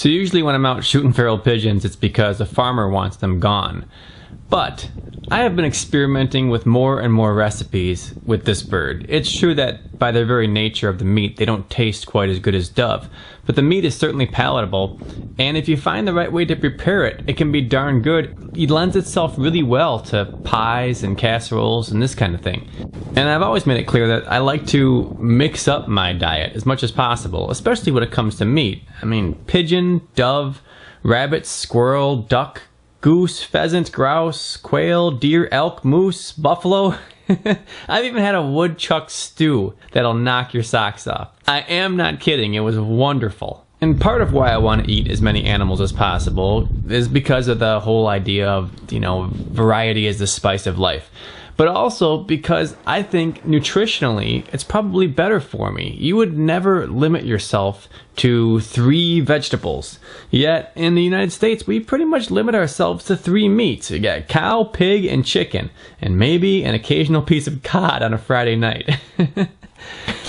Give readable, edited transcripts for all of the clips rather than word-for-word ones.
So usually when I'm out shooting feral pigeons, it's because a farmer wants them gone. But I have been experimenting with more and more recipes with this bird. It's true that by their very nature of the meat, they don't taste quite as good as dove, but the meat is certainly palatable, and if you find the right way to prepare it, it can be darn good. It lends itself really well to pies and casseroles and this kind of thing. And I've always made it clear that I like to mix up my diet as much as possible, especially when it comes to meat. I mean, pigeon, dove, rabbit, squirrel, duck, goose, pheasant, grouse, quail, deer, elk, moose, buffalo. I've even had a woodchuck stew that'll knock your socks off. I am not kidding, it was wonderful. And part of why I want to eat as many animals as possible is because of the whole idea of, variety is the spice of life. But also because I think nutritionally it's probably better for me. You would never limit yourself to 3 vegetables. Yet in the United States we pretty much limit ourselves to 3 meats. You got cow, pig, and chicken. And maybe an occasional piece of cod on a Friday night.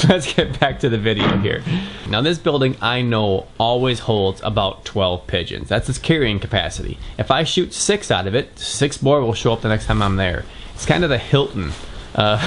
Let's get back to the video here. Now this building I know always holds about 12 pigeons. That's its carrying capacity. If I shoot 6 out of it, 6 more will show up the next time I'm there. It's kind of the Hilton of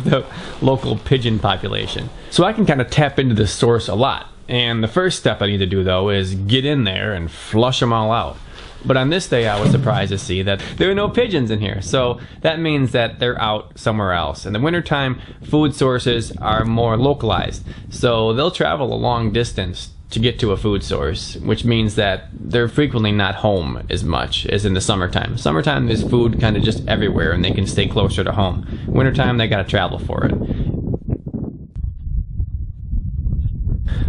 the local pigeon population. So I can kind of tap into this source a lot. And the first step I need to do though is get in there and flush them all out. But on this day I was surprised to see that there are no pigeons in here. So that means that they're out somewhere else. In the wintertime, food sources are more localized. So they'll travel a long distance to get to a food source, which means that they're frequently not home as much as in the summertime. Summertime there's food kind of just everywhere and they can stay closer to home. Wintertime they gotta travel for it.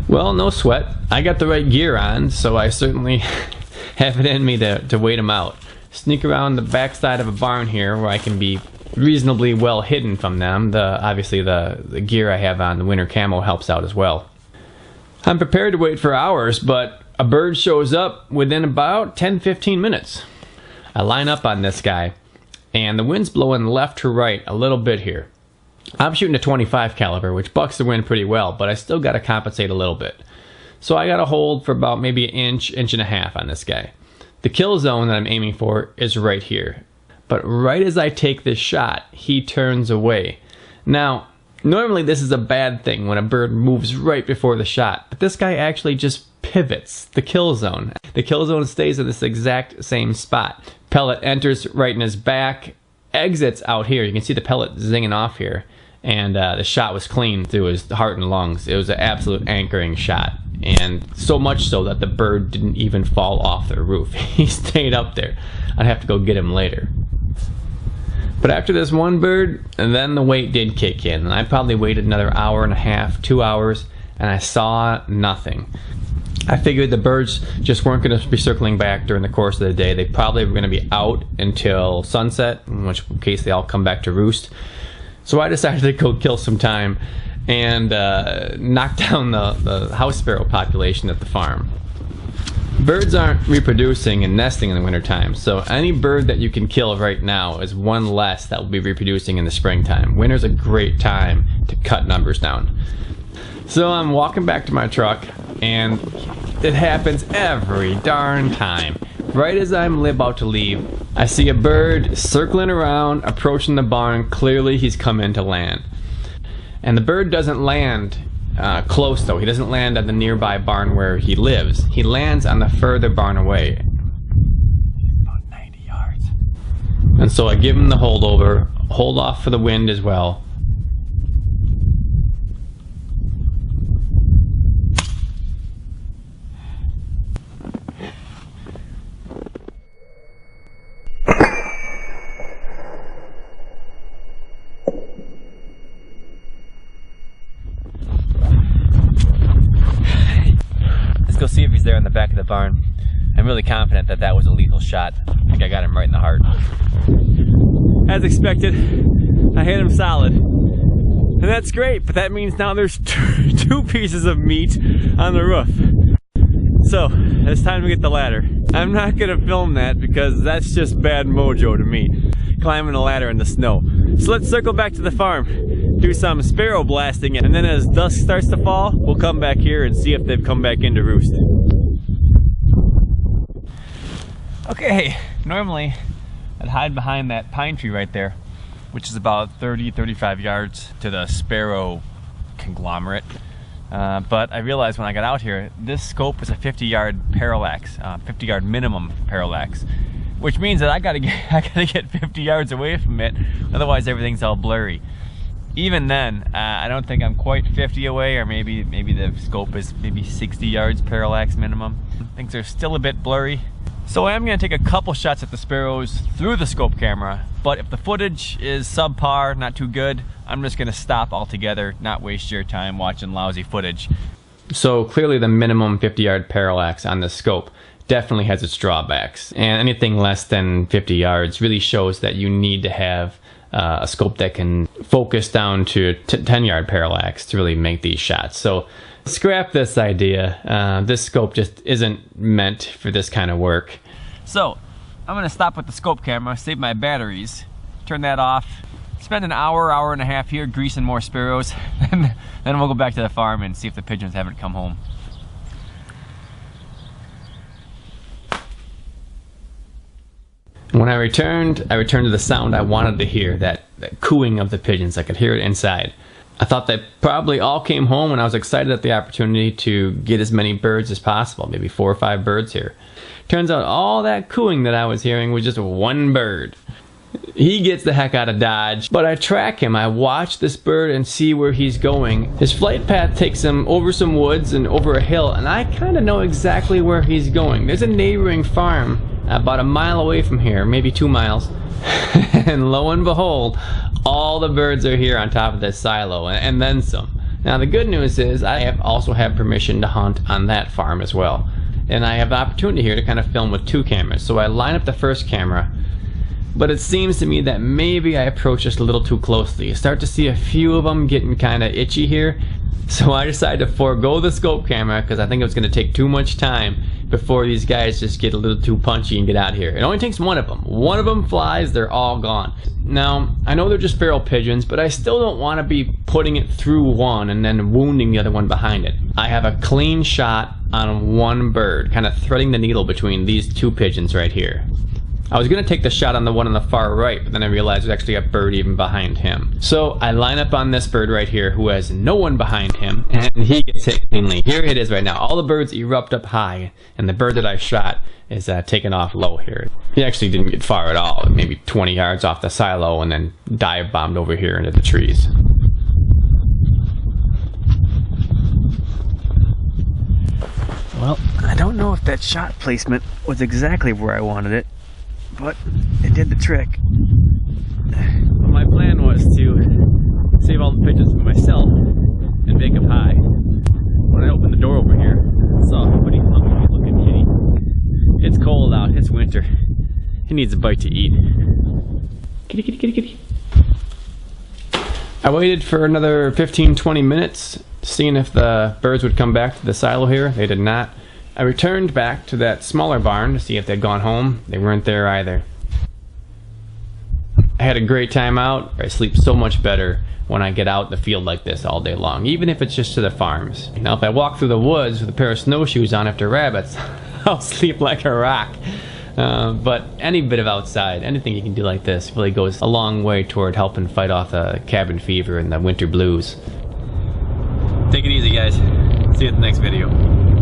Well, no sweat. I got the right gear on, so I certainly have it in me to wait them out. Sneak around the backside of a barn here where I can be reasonably well hidden from them. Obviously the gear I have on, the winter camo, helps out as well. I'm prepared to wait for hours, but a bird shows up within about 10-15 minutes. I line up on this guy, and the wind's blowing left to right a little bit here. I'm shooting a .25 caliber, which bucks the wind pretty well, but I still got to compensate a little bit. So I got to hold for about maybe an inch, inch and a half on this guy. The kill zone that I'm aiming for is right here. But right as I take this shot, he turns away. Now, normally this is a bad thing when a bird moves right before the shot, but this guy actually just pivots the kill zone. The kill zone stays in this exact same spot. Pellet enters right in his back, exits out here. You can see the pellet zinging off here, and the shot was clean through his heart and lungs. It was an absolute anchoring shot, and so much so that the bird didn't even fall off the roof. He stayed up there. I'd have to go get him later. But after this one bird, and then the wait did kick in, and I probably waited another hour and a half, 2 hours, and I saw nothing. I figured the birds just weren't going to be circling back during the course of the day. They probably were going to be out until sunset, in which case they all come back to roost. So I decided to go kill some time and knock down the house sparrow population at the farm. Birds aren't reproducing and nesting in the wintertime, so any bird that you can kill right now is one less that will be reproducing in the springtime. Winter's a great time to cut numbers down. So I'm walking back to my truck, and it happens every darn time. Right as I'm about to leave, I see a bird circling around, approaching the barn. Clearly he's come in to land. And the bird doesn't land close though. He doesn't land at the nearby barn where he lives. He lands on the further barn away. About 90 yards. And so I give him the holdover, hold off for the wind as well. Let's go see if he's there in the back of the barn. I'm really confident that that was a lethal shot. I think I got him right in the heart. As expected, I hit him solid. And that's great, but that means now there's two pieces of meat on the roof. So, it's time to get the ladder. I'm not gonna film that because that's just bad mojo to me, climbing a ladder in the snow. So let's circle back to the farm, do some sparrow blasting, and then as dusk starts to fall, we'll come back here and see if they've come back into roost. Okay, normally I'd hide behind that pine tree right there, which is about 30-35 yards to the sparrow conglomerate. But I realized when I got out here, this scope is a 50-yard parallax, 50-yard minimum parallax, which means that I gotta get 50 yards away from it, otherwise everything's all blurry. Even then, I don't think I'm quite 50 away, or maybe the scope is maybe 60 yards parallax minimum. Things are still a bit blurry. So I am going to take a couple shots at the sparrows through the scope camera, but if the footage is subpar, not too good, I'm just going to stop altogether, not waste your time watching lousy footage. So clearly the minimum 50-yard parallax on the scope definitely has its drawbacks, and anything less than 50 yards really shows that you need to have a scope that can focus down to 10-yard parallax to really make these shots. So scrap this idea. This scope just isn't meant for this kind of work. So I'm gonna stop with the scope camera, save my batteries, turn that off, spend an hour and a half here greasing more sparrows, and then we'll go back to the farm and see if the pigeons haven't come home. When I returned to the sound I wanted to hear, that cooing of the pigeons. I could hear it inside. I thought they probably all came home, and I was excited at the opportunity to get as many birds as possible, maybe 4 or 5 birds here. Turns out all that cooing that I was hearing was just one bird. He gets the heck out of Dodge, but I track him. I watch this bird and see where he's going. His flight path takes him over some woods and over a hill, and I kind of know exactly where he's going. There's a neighboring farm about a mile away from here, maybe 2 miles. And lo and behold, all the birds are here on top of this silo, and then some. Now the good news is I also have permission to hunt on that farm as well. And I have the opportunity here to kind of film with 2 cameras. So I line up the first camera, but it seems to me that maybe I approach just a little too closely. You start to see a few of them getting kind of itchy here. So I decided to forego the scope camera because I think it was going to take too much time before these guys just get a little too punchy and get out here. It only takes one of them. One of them flies, they're all gone. Now, I know they're just feral pigeons, but I still don't want to be putting it through one and then wounding the other one behind it. I have a clean shot on one bird, kind of threading the needle between these 2 pigeons right here. I was going to take the shot on the one on the far right, but then I realized there's actually a bird even behind him. So I line up on this bird right here who has no one behind him, and he gets hit cleanly. Here it is right now. All the birds erupt up high, and the bird that I shot is taken off low here. He actually didn't get far at all, maybe 20 yards off the silo, and then dive bombed over here into the trees. Well, I don't know if that shot placement was exactly where I wanted it, but it did the trick. Well, my plan was to save all the pigeons for myself and make them high. When I opened the door over here, I saw a pretty hungry looking kitty. It's cold out, it's winter. He needs a bite to eat. Kitty, kitty, kitty, kitty. I waited for another 15-20 minutes, seeing if the birds would come back to the silo here. They did not. I returned back to that smaller barn to see if they'd gone home. They weren't there either. I had a great time out. I sleep so much better when I get out in the field like this all day long, even if it's just to the farms. Now, if I walk through the woods with a pair of snowshoes on after rabbits, I'll sleep like a rock. But any bit of outside, anything you can do like this really goes a long way toward helping fight off the cabin fever and the winter blues. Take it easy, guys. See you at the next video.